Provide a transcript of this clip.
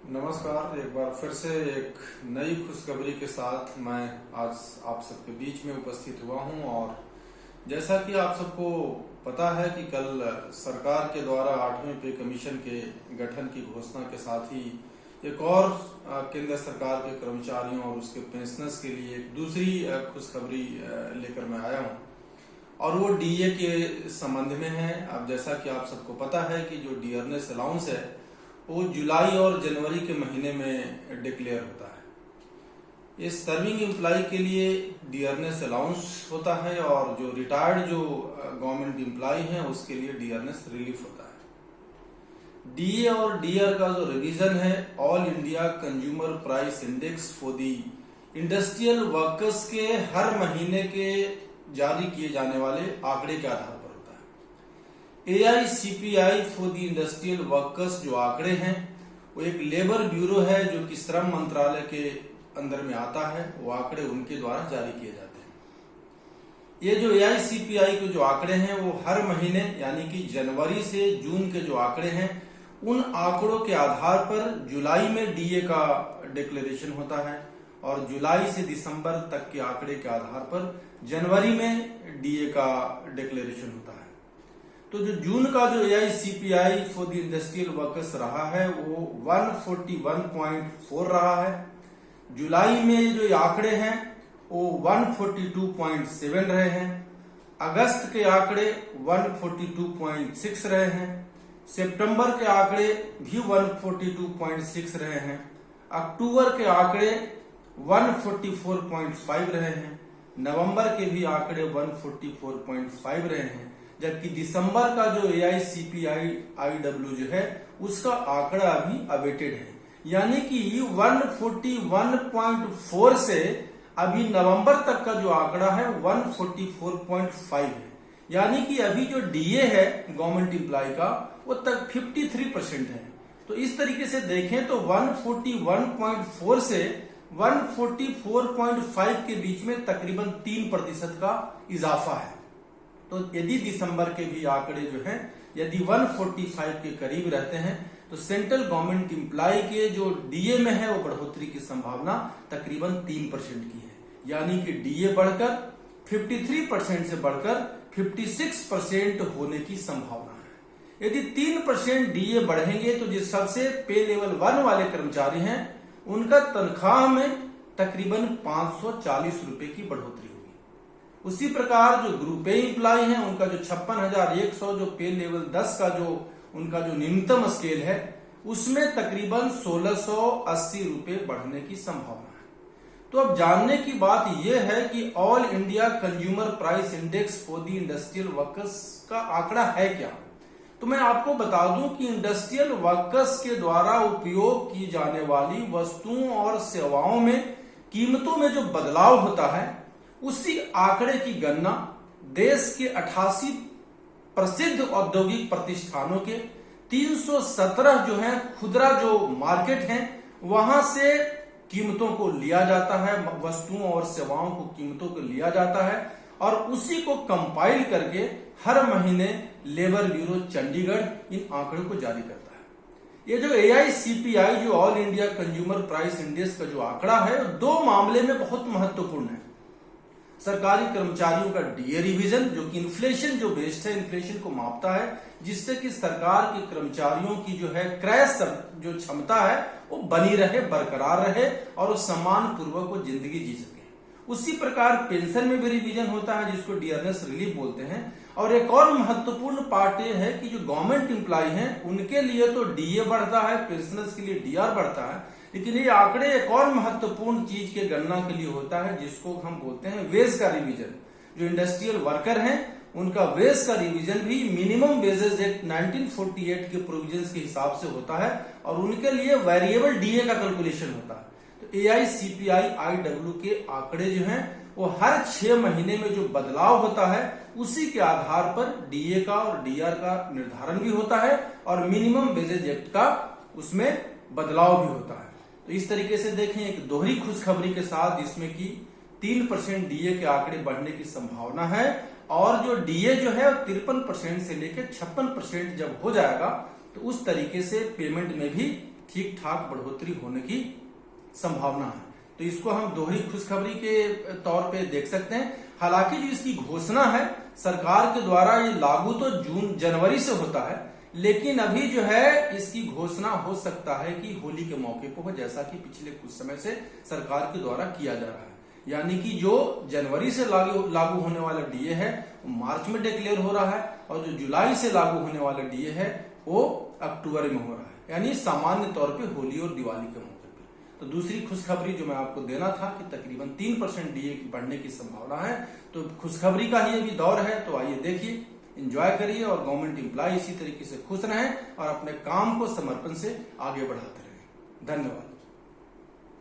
नमस्कार। एक बार फिर से एक नई खुशखबरी के साथ मैं आज आप सबके बीच में उपस्थित हुआ हूं। और जैसा कि आप सबको पता है कि कल सरकार के द्वारा 8वें पे कमीशन के गठन की घोषणा के साथ ही एक और केंद्र सरकार के कर्मचारियों और उसके पेंशनर्स के लिए एक दूसरी खुशखबरी लेकर मैं आया हूं, और वो डीए के संबंध में है। अब जैसा कि आप सबको पता है कि जो डियरनेस अलाउंस है वो जुलाई और जनवरी के महीने में डिक्लेयर होता है। इस सर्विंग एम्प्लॉय के लिए डियरनेस अलाउंस होता है, और जो रिटायर्ड जो गवर्नमेंट एम्प्लॉय हैं उसके लिए डियरनेस रिलीफ होता है। डीए और डीआर का जो रिवीजन है all India consumer price index for the industrial workers के हर महीने के जारी किए जाने वाले आंकड़े के आधार पर होता है। AICPI for the industrial workers जो आंकड़े हैं वो एक लेबर ब्यूरो है जो कि श्रम मंत्रालय के अंदर में आता है। वो आंकड़े उनके द्वारा जारी किए जाते हैं। ये जो AICPI के जो आंकड़े हैं वो हर महीने यानी कि जनवरी से जून के जो आंकड़े हैं उन आंकड़ों के आधार पर जुलाई में डीए का डिक्लेरेशन होता है, और जुलाई से दिसंबर तक के आंकड़े के आधार पर जनवरी में डीए का डिक्लेरेशन होता है। तो जो जून का जो AICPI for the industrial workers रहा है वो 141.4 रहा है। जुलाई में जो आंकड़े हैं वो 142.7 रहे हैं। अगस्त के आंकड़े 142.6 रहे हैं। सितंबर के आंकड़े भी 142.6 रहे हैं। अक्टूबर के आंकड़े 144.5 रहे हैं। नवंबर के भी आंकड़े 144.5 रहे हैं, जबकि दिसंबर का जो AICPI-IW जो है उसका आंकड़ा अभी अवेटेड है, यानी कि 141.4 से अभी नवंबर तक का जो आंकड़ा है 144.5 है। यानी कि अभी जो डीए है गवर्नमेंट एम्प्लॉय का वो तक 53% है। तो इस तरीके से देखें तो 141.4 से 144.5 के बीच में तकरीबन 3% का इजाफा है। तो यदि दिसंबर के भी आंकड़े जो हैं यदि 145 के करीब रहते हैं तो सेंट्रल गवर्नमेंट एम्प्लॉय के जो डीए में है वो बढ़ोतरी की संभावना तकरीबन 3% की है। यानी कि डीए बढ़कर 53% से बढ़कर 56% होने की संभावना है। यदि 3% डीए बढ़ेंगे तो जो सबसे पे लेवल 1 वाले कर्मचारी हैं उनका तनख्वाह में तकरीबन 540 रुपए की बढ़ोतरी होगी। उसी प्रकार जो ग्रुप ए एम्प्लॉय हैं उनका जो 56,100 जो पे लेवल 10 का जो उनका जो न्यूनतम स्केल है उसमें तकरीबन 1680 रुपए बढ़ने की संभावना है। तो अब जानने की बात यह है कि all India consumer price index for the industrial workers का आंकड़ा है क्या। तो मैं आपको बता दूं कि इंडस्ट्रियल वर्कर्स के द्वारा उपयोग की जाने वाली वस्तुओं और सेवाओं में कीमतों में जो बदलाव होता है उसी आंकड़े की गणना देश के 88 प्रसिद्ध औद्योगिक प्रतिष्ठानों के 317 जो है खुदरा जो मार्केट हैं वहां से कीमतों को लिया जाता है, वस्तुओं और सेवाओं को कीमतों को लिया जाता है, और उसी को कंपाइल करके हर महीने लेबर ब्यूरो चंडीगढ़ इन आंकड़ों को जारी करता है। ये जो AICPI जो all India consumer price index का जो आंकड़ा है दो मामले में बहुत महत्वपूर्ण है। सरकारी कर्मचारियों का डीए रिवीजन जो कि इन्फ्लेशन जो बेस्ड है, इन्फ्लेशन को मापता है, जिससे कि सरकार के कर्मचारियों की जो है क्रय जो क्षमता है वो बनी रहे, बरकरार रहे और वो सम्मान पूर्वक वो जिंदगी जी सके। उसी प्रकार पेंशन में भी रिवीजन होता है जिसको डियरनेस रिलीफ बोलते हैं। और एक और महत्वपूर्ण पार्ट ये है कि जो गवर्नमेंट एम्प्लॉय हैं उनके लिए तो डीए बढ़ता है, पेंशनर्स के लिए डीआर बढ़ता है, लेकिन ये आंकड़े एक और महत्वपूर्ण चीज के गणना के लिए होता है जिसको हम बोलते हैं वेज का रिवीजन। जो इंडस्ट्रियल वर्कर हैं उनका वेज का रिवीजन भी मिनिमम वेजेस एक्ट 1948 के प्रोविजंस के हिसाब से होता है, और उनके लिए वेरिएबल डीए का कैलकुलेशन होता है। तो AICPI-IW के आंकड़े जो हैं वो हर 6 महीने में जो बदलाव होता है उसी के आधार पर डीए का और डीआर का निर्धारण भी होता है, और मिनिमम वेजेज एक्ट का उसमें बदलाव भी होता है। तो इस तरीके से देखें एक दोहरी खुशखबरी के साथ जिसमें कि 3% डीए के आंकड़े बढ़ने की संभावना है, और जो डीए जो है 53% से लेकर 56% जब हो जाएगा तो उस तरीके से पेमेंट में भी ठीक ठाक बढ़ोतरी होने की संभावना है। तो इसको हम दोहरी खुशखबरी के तौर पे देख सकते हैं। हालांकि जो इसकी घोषणा है सरकार के द्वारा, ये लागू तो जनवरी से होता है, लेकिन अभी जो है इसकी घोषणा हो सकता है कि होली के मौके पर हो, जैसा कि पिछले कुछ समय से सरकार के द्वारा किया जा रहा है। यानी कि जो जनवरी से लागू होने वाला डीए है वो मार्च में डिक्लेयर हो रहा है, और जो जुलाई से लागू होने वाला डीए है वो अक्टूबर में हो रहा है, यानी सामान्य तौर पे होली और दिवाली के मौके पे। तो दूसरी खुशखबरी जो मैं आपको देना था कि तकरीबन 3% डीए बढ़ने की संभावना है। तो खुशखबरी का ही अभी दौर है, तो आइए देखिए, एंजॉय करिए और गवर्नमेंट एम्प्लॉय इसी तरीके से खुश रहें और अपने काम को समर्पण से आगे बढ़ाते रहें। धन्यवाद।